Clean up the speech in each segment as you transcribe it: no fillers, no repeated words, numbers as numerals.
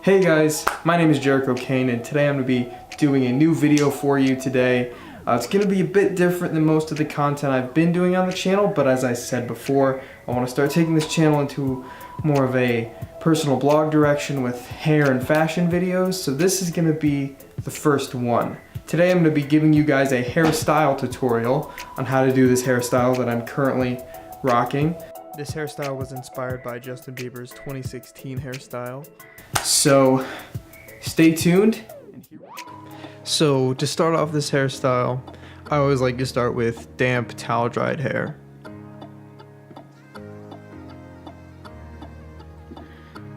Hey guys, my name is Jericho Kane and today I'm going to be doing a new video for you today. It's going to be a bit different than most of the content I've been doing on the channel, but as I said before, I want to start taking this channel into more of a personal blog direction with hair and fashion videos, so this is going to be the first one. Today I'm going to be giving you guys a hairstyle tutorial on how to do this hairstyle that I'm currently rocking. This hairstyle was inspired by Justin Bieber's 2016 hairstyle. So stay tuned. So to start off this hairstyle, I always like to start with damp towel dried hair.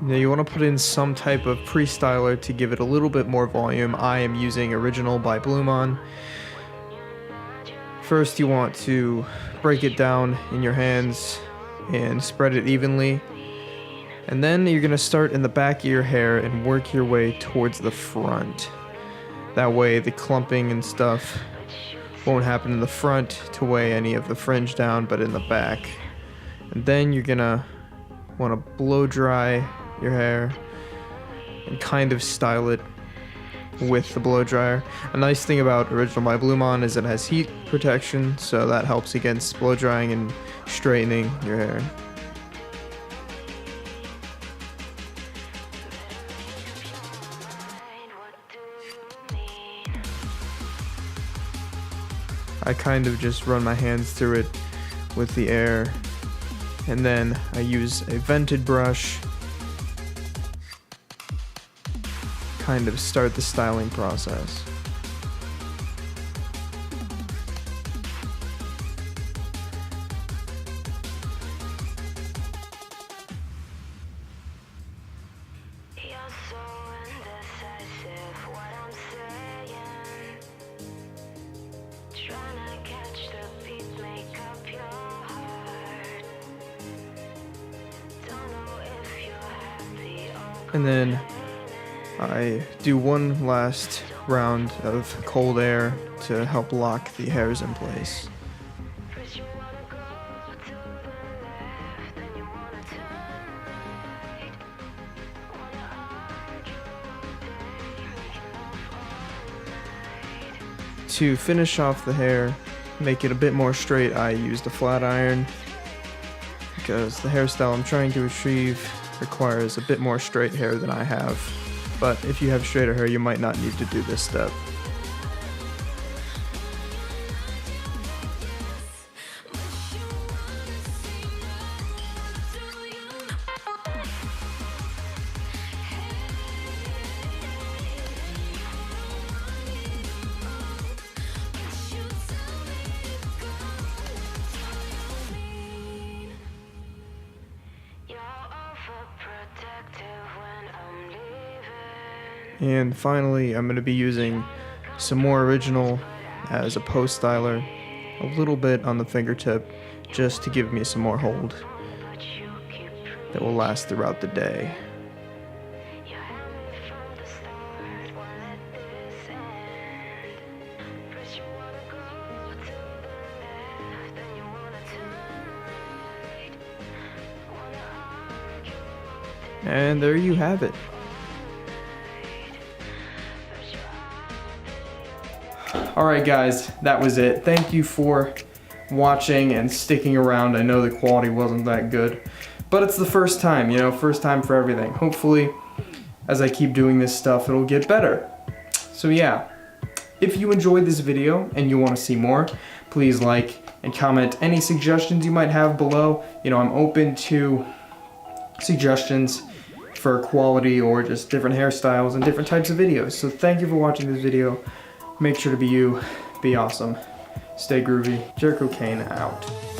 Now you want to put in some type of pre-styler to give it a little bit more volume. I am using Original by Blumon. First you want to break it down in your hands and spread it evenly. And then you're going to start in the back of your hair and work your way towards the front. That way the clumping and stuff won't happen in the front to weigh any of the fringe down, but in the back. And then you're going to want to blow dry your hair and kind of style it with the blow dryer. A nice thing about Original by Blumon is it has heat protection, so that helps against blow drying and straightening your hair. I kind of just run my hands through it with the air, and then I use a vented brush, kind of start the styling process. And then I do one last round of cold air to help lock the hairs in place. To finish off the hair, make it a bit more straight, I used a flat iron because the hairstyle I'm trying to achieve requires a bit more straight hair than I have. But if you have straighter hair, you might not need to do this step. And finally, I'm going to be using some more Original as a post styler, a little bit on the fingertip, just to give me some more hold that will last throughout the day. And there you have it. Alright guys, that was it. Thank you for watching and sticking around. I know the quality wasn't that good, but it's the first time, you know, first time for everything. Hopefully, as I keep doing this stuff, it'll get better. So yeah, if you enjoyed this video and you want to see more, please like and comment any suggestions you might have below. You know, I'm open to suggestions for quality or just different hairstyles and different types of videos. So thank you for watching this video. Make sure to be you, be awesome, stay groovy. Jericho Kane out.